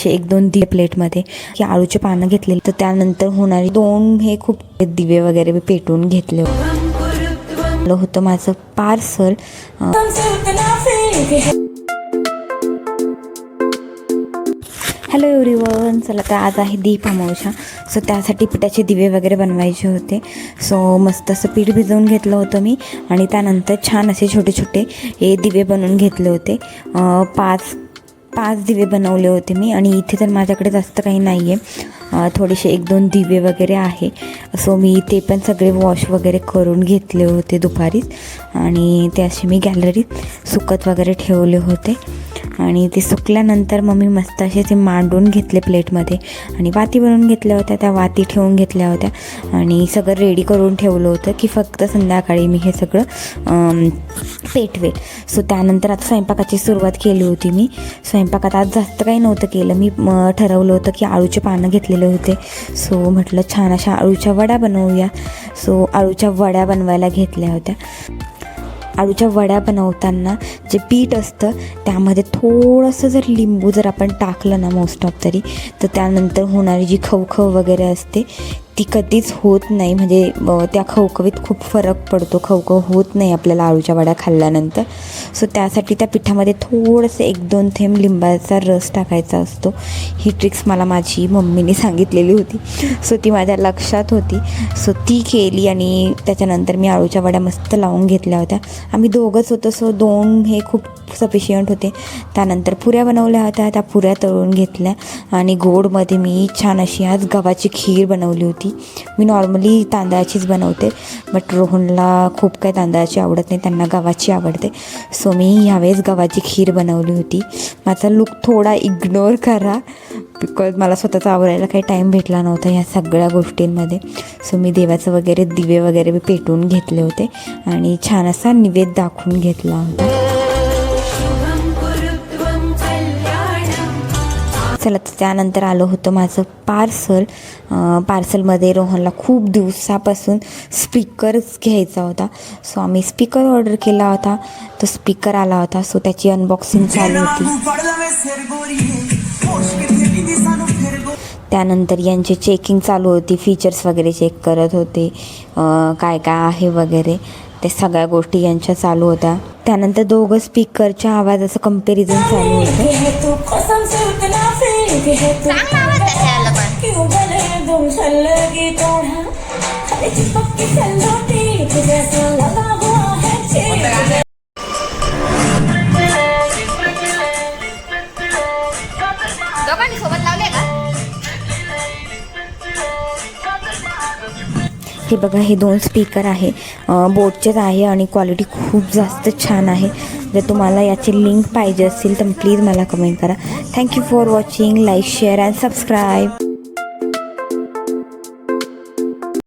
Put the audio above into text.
थोडेसे 1-2 दिवे प्लेटमध्ये की आळूचे पानं घेतले, तर त्यानंतर होणारे 2 हे खूप दिवे वगैरे मी पेटवून घेतले होतं माझं पार्सल। हॅलो एव्हरीवन, चला तर आज आहे दीप अमावस्या। सो त्यासाठी पिठाचे दिवे वगैरे बनवायचे होते। सो मस्त असं पीठ भिजवून घेतलं होतं मी आणि त्यानंतर छान असे छोटे छोटे हे दिवे बनवून घेतले होते। 5 दिवे बनवले होते मी आणि इथे तर माझ्याकडे जास्त काही नाही आहे, थोडेसे 1-2 दिवे वगैरे आहे। सो मी ते पण सगळे वॉश वगैरे करून घेतले होते दुपारीच आणि ते असे मी गॅलरीत सुकत वगैरे ठेवले होते आणि ते सुकल्यानंतर मग मी मस्त असे ते मांडून घेतले प्लेटमध्ये आणि वाती बनवून घेतल्या होत्या, त्या वाती ठेवून घेतल्या होत्या आणि सगळं रेडी करून ठेवलं होतं की फक्त संध्याकाळी मी हे सगळं पेटवेल। सो त्यानंतर आता स्वयंपाकाची सुरुवात केली होती मी। स्वयंपाकात आज जास्त काही नव्हतं केलं मी, ठरवलं होतं की आळूचे पानं घेतलेले होते। सो म्हटलं छान अशा आळूच्या वड्या बनवूया। सो आळूच्या वड्या बनवायला घेतल्या होत्या। आळूच्या वड्या बनवताना जे पीठ असतं त्यामध्ये थोडंसं जर लिंबू जर आपण टाकलं ना मोस्ट ऑफ तरी, तर त्यानंतर होणारी जी खवखव वगैरे असते ती कधीच होत नाही, म्हणजे त्या खवखवीत खूप फरक पडतो, खवखव होत नाही आपल्याला आळूच्या वड्या खाल्ल्यानंतर। सो त्यासाठी त्या पिठामध्ये थोडंसं 1-2 थेंब लिंबाचा रस टाकायचा असतो। ही ट्रिक्स मला माझी मम्मीने सांगितलेली होती, सो ती माझ्या लक्षात होती। सो ती केली आणि त्याच्यानंतर मी आळूच्या वड्या मस्त लावून घेतल्या होत्या। आम्ही दोघंच होतो, सो 2 हे खूप सफिशियंट होते। त्यानंतर पुऱ्या बनवल्या होत्या, त्या पुऱ्या तळून घेतल्या आणि गोडमध्ये मी छान अशी आज गव्हाची खीर बनवली होती। मी नॉर्मली तांदळाचीच बनवते, बट रोहनला खूप काही तांदळाची आवडत नाही, त्यांना गव्हाची आवडते। सो मी ह्यावेळेस गव्हाची खीर बनवली होती। माझा लुक थोडा इग्नोर करा, बिकॉज मला स्वतःचा आवरायला काही टाईम भेटला नव्हता ह्या सगळ्या गोष्टींमध्ये। सो मी देवाचं वगैरे दिवे वगैरे मी पेटवून घेतले होते आणि छान असा निवेद दाखवून घेतला होता। चला तर त्यानंतर आलं होतं माझं पार्सलमध्ये रोहनला खूप दिवसापासून स्पीकर्स घ्यायचा होता। सो आम्ही स्पीकर ऑर्डर केला होता, तो स्पीकर आला होता। सो त्याची अनबॉक्सिंग चालू होती। त्यानंतर यांची चेकिंग चालू होती, फीचर्स वगैरे चेक करत होते, काय काय आहे वगैरे ते सगळ्या गोष्टी यांच्या चालू होत्या। त्यानंतर दोघं स्पीकरच्या आवाजाचं कंपॅरिझन चालू होतं। हे बघा, हे 2 स्पीकर आहे, बोटचेच आहे आणि क्वालिटी खूप जास्त छान आहे। जर तुम्हाला याची लिंक पाहिजे असेल तर प्लीज मला कमेंट करा। Thank you for watching, like, share and subscribe.